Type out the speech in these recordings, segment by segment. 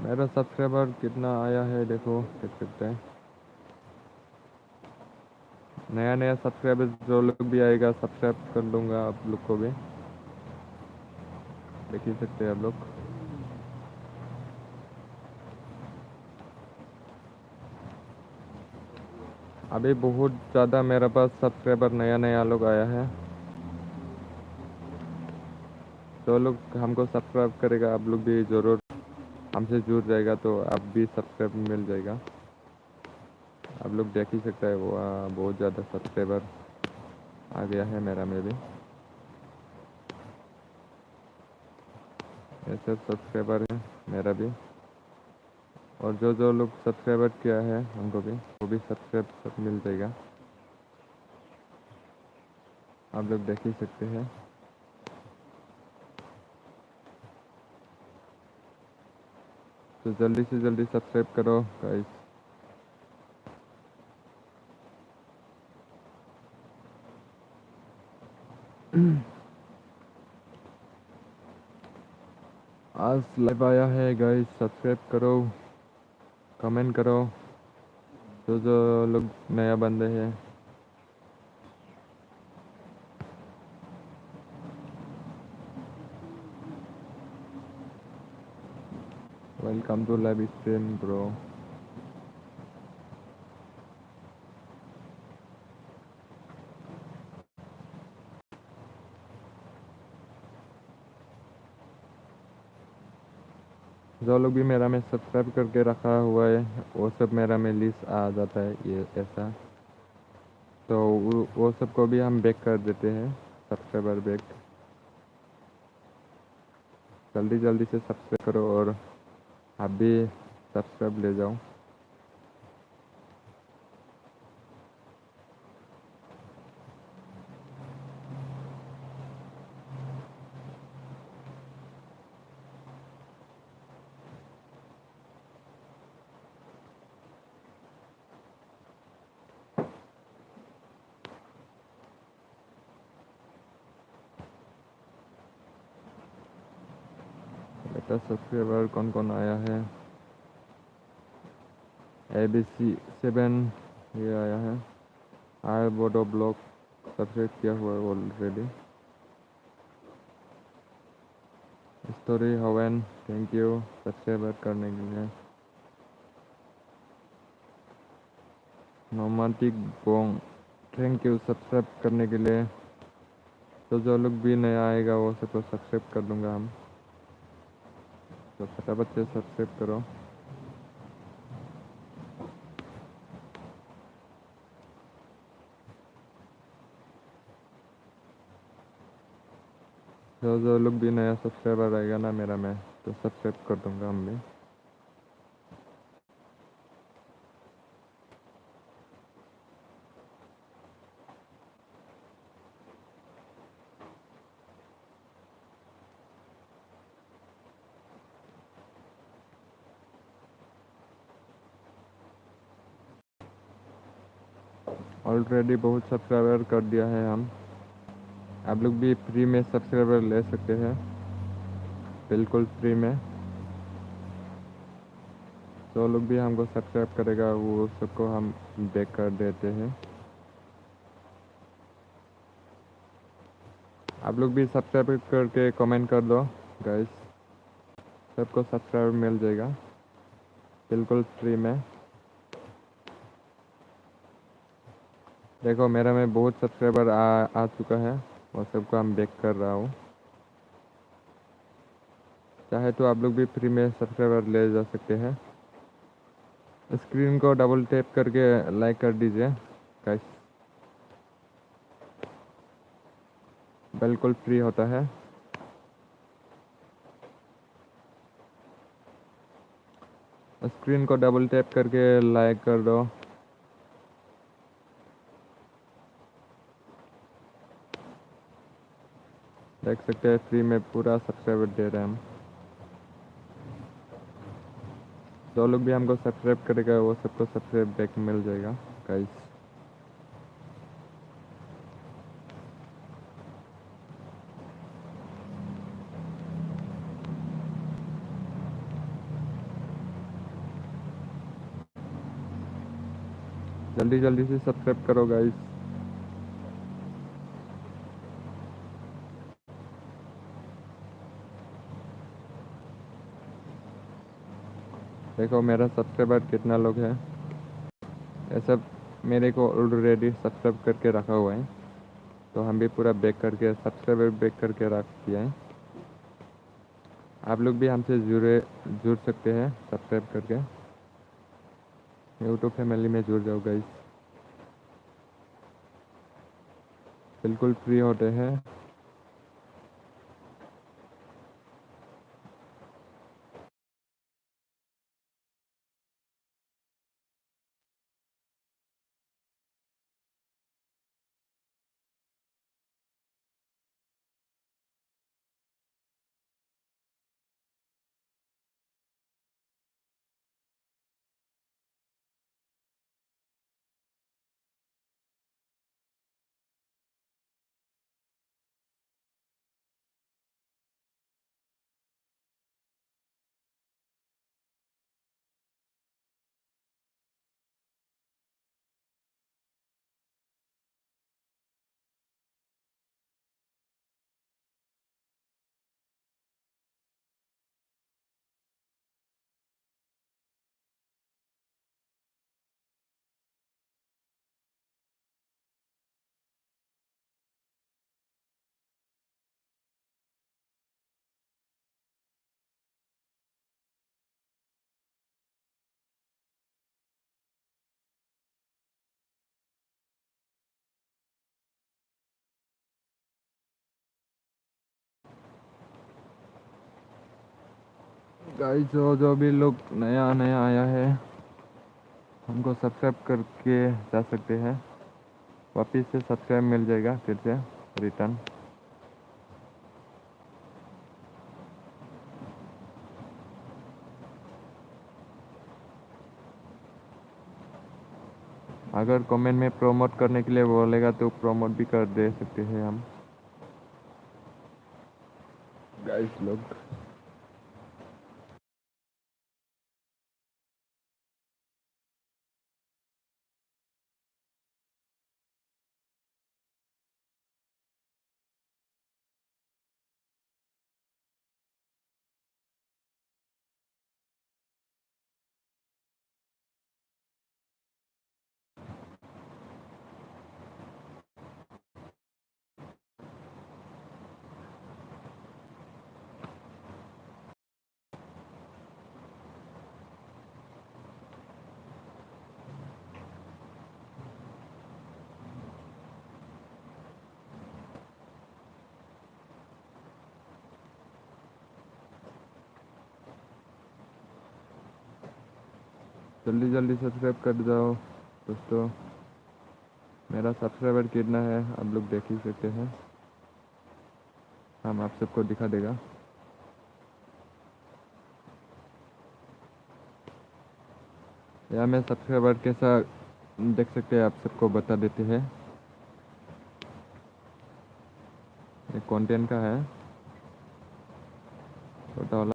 मेरा सब्सक्राइबर कितना आया है देखो, देख सकते हैं। नया नया सब्सक्राइबर जो लोग भी आएगा सब्सक्राइब कर लूँगा आप लोग को भी, देख ही सकते हैं आप लोग। अभी बहुत ज़्यादा मेरे पास सब्सक्राइबर नया नया लोग आया है। जो लोग हमको सब्सक्राइब करेगा आप लोग भी ज़रूर हमसे जुड़ जाएगा, तो आप भी सब्सक्राइब मिल जाएगा। आप लोग देख ही सकते हैं वो बहुत ज़्यादा सब्सक्राइबर आ गया है मेरा में भी। ये सब सब्सक्राइबर है मेरा भी, और जो जो लोग सब्सक्राइबर किया है हमको भी वो भी सब्सक्राइब सब मिल जाएगा। आप लोग देख ही सकते हैं। तो जल्दी से जल्दी सब्सक्राइब करो गाइस। आज लाइव आया है गाइस, सब्सक्राइब करो, कमेंट करो। जो जो लोग नया बंदे हैं, welcome to live stream bro. जो लोग भी मेरा में सब्सक्राइब करके रखा हुआ है वो सब मेरा में लिस्ट आ जाता है ये ऐसा। तो वो सबको भी हम बैक कर देते हैं, सब्सक्राइबर बैक। जल्दी जल्दी से सब्सक्राइब करो और आप भी सब्सक्राइब ले जाओ। बेटा सब्सक्राइबर कौन कौन आया है? ABC7 ये आया है। आय बोडो ब्लॉग सब्सक्राइब किया हुआ है ऑलरेडी। स्टोरी हवन थैंक यू सब्सक्राइबर करने के लिए। नोमाटिक बोंग थैंक यू सब्सक्राइब करने के लिए। तो जो लोग भी नया आएगा वो सबको सब्सक्राइब कर दूंगा हम, तो फटाफट से सब्सक्राइब करो। जो जो लोग भी नया सब्सक्राइबर आएगा ना मेरा मैं तो सब्सक्राइब कर दूंगा हम भी। ऑलरेडी बहुत सब्सक्राइबर कर दिया है हम। आप लोग भी फ्री में सब्सक्राइबर ले सकते हैं, बिल्कुल फ्री में। जो लोग भी हमको सब्सक्राइब करेगा वो सबको हम बैक कर देते हैं। आप लोग भी सब्सक्राइब करके कमेंट कर दो गाइस, सबको सब्सक्राइब मिल जाएगा बिल्कुल फ्री में। देखो मेरा में बहुत सब्सक्राइबर आ चुका है, वो सबको हम बैक कर रहा हूँ। चाहे तो आप लोग भी फ्री में सब्सक्राइबर ले जा सकते हैं। स्क्रीन को डबल टैप करके लाइक कर दीजिए गाइस, बिल्कुल फ्री होता है। स्क्रीन को डबल टैप करके लाइक कर दो। देख सकते हैं फ्री में पूरा सब्सक्राइबर दे रहे हैं हम। जो लोग भी हमको सब्सक्राइब करेगा वो सबको सब्सक्राइब बैक मिल जाएगा गाइस। जल्दी जल्दी से सब्सक्राइब करो गाइस। देखो मेरा सब्सक्राइबर कितना लोग है। ये सब मेरे को ऑलरेडी सब्सक्राइब करके रखा हुआ है, तो हम भी पूरा बैक करके सब्सक्राइबर बैक करके रख दिया है। आप लोग भी हमसे जुड़ सकते हैं सब्सक्राइब करके। यूट्यूब फैमिली में जुड़ जाओ गाइस, बिल्कुल फ्री होते हैं। गाइस जो भी लोग नया नया आया है, हमको सब्सक्राइब करके जा सकते हैं। वापस से सब्सक्राइब मिल जाएगा फिर से रिटर्न। अगर कमेंट में प्रमोट करने के लिए बोलेगा तो प्रमोट भी कर दे सकते हैं हम गाइस लोग। जल्दी जल्दी सब्सक्राइब कर जाओ दोस्तों। मेरा सब्सक्राइबर कितना है आप लोग देख ही सकते हैं, हम आप सबको दिखा देगा। या मैं सब्सक्राइबर कैसा देख सकते हैं आप सबको बता देते हैं। ये कंटेंट का है, छोटा वाला।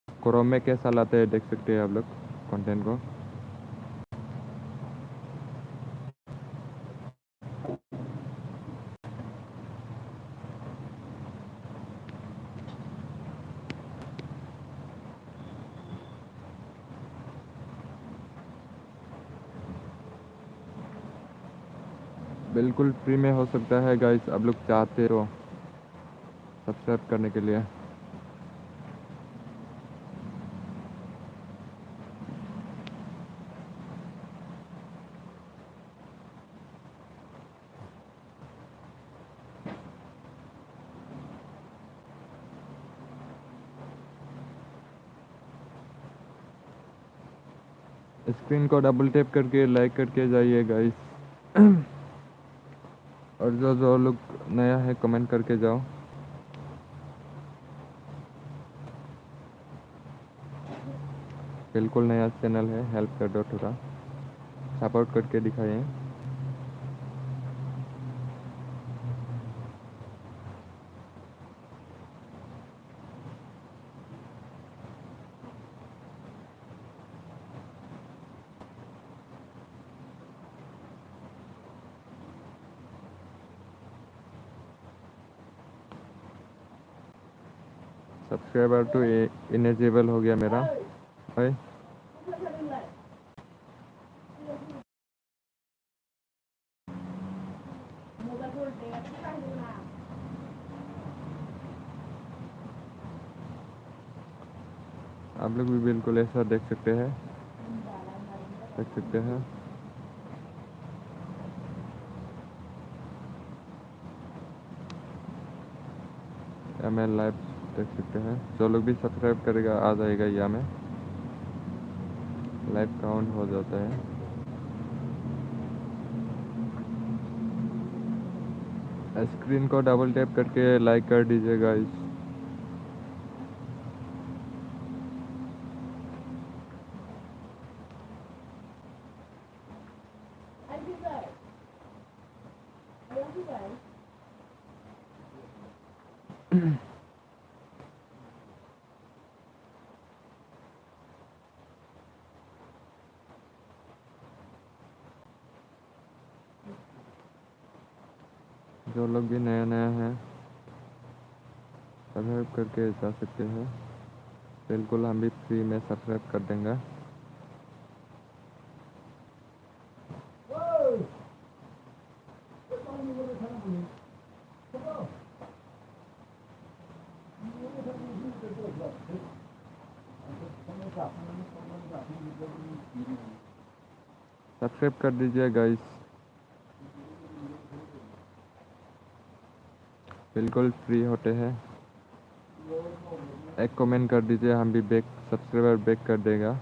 क्रोम में कैसा लाते हैं देख सकते हैं आप लोग कंटेंट को। बिल्कुल फ्री में हो सकता है गाइस, आप लोग चाहते हो सब्सक्राइब करने के लिए। स्क्रीन को डबल टैप करके लाइक करके जाइए गाइस। और जो जो लोग नया है कमेंट करके जाओ। बिल्कुल नया चैनल है, हेल्प कर दो, थोड़ा सपोर्ट करके दिखाइए। सब्सक्राइबर तो इनेजेबल हो गया मेरा भाई। आप लोग भी बिल्कुल ऐसा देख सकते हैं, या मैं लाइव देख सकते हैं। जो लोग भी सब्सक्राइब करेगा आ जाएगा, या में लाइव काउंट हो जाता है। स्क्रीन को डबल टैप करके लाइक कर दीजिए गाइस। जो लोग भी नया नया हैं सब्सक्राइब करके जा सकते हैं। बिल्कुल हम भी फ्री में सब्सक्राइब कर देंगे। सब्सक्राइब कर दीजिए गाइस, बिल्कुल फ्री होते हैं। एक कमेंट कर दीजिए, हम भी बैक सब्सक्राइबर बैक कर देगा।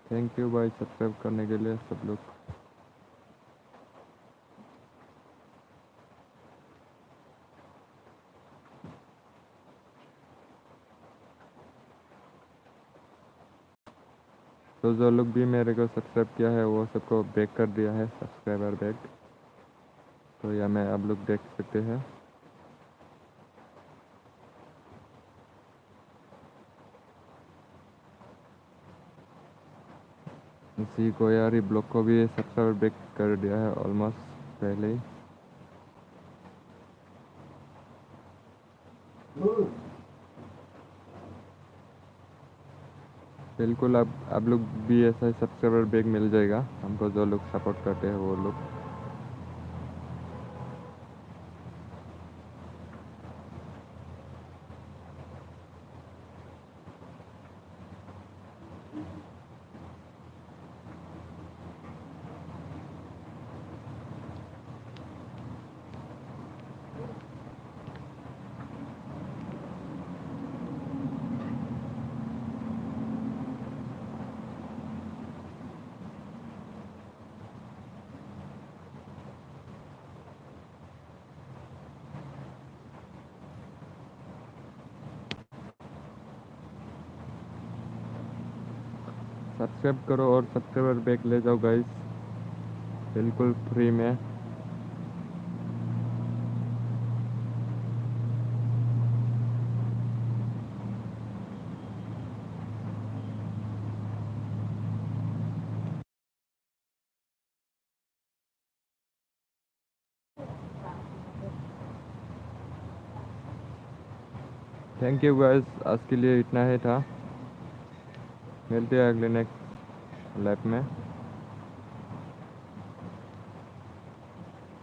थैंक यू भाई सब्सक्राइब करने के लिए सब लोग। तो जो लोग भी मेरे को सब्सक्राइब किया है वो सबको बैक कर दिया है, सब्सक्राइबर बैक। तो या मैं आप लोग देख सकते हैं। इसी को यार ये ब्लॉग को भी सब्सक्राइबर बैक कर दिया है ऑलमोस्ट पहले ही। बिल्कुल आप लोग भी ऐसा ही सब्सक्राइबर बैक मिल जाएगा हमको, जो लोग सपोर्ट करते हैं वो लोग। सब्सक्राइब करो और सब्सक्राइबर बैक ले जाओ गाइस, बिल्कुल फ्री में। थैंक यू गाइस, आज के लिए इतना ही था। मिलते हैं अगले नेक्स्ट लाइफ में।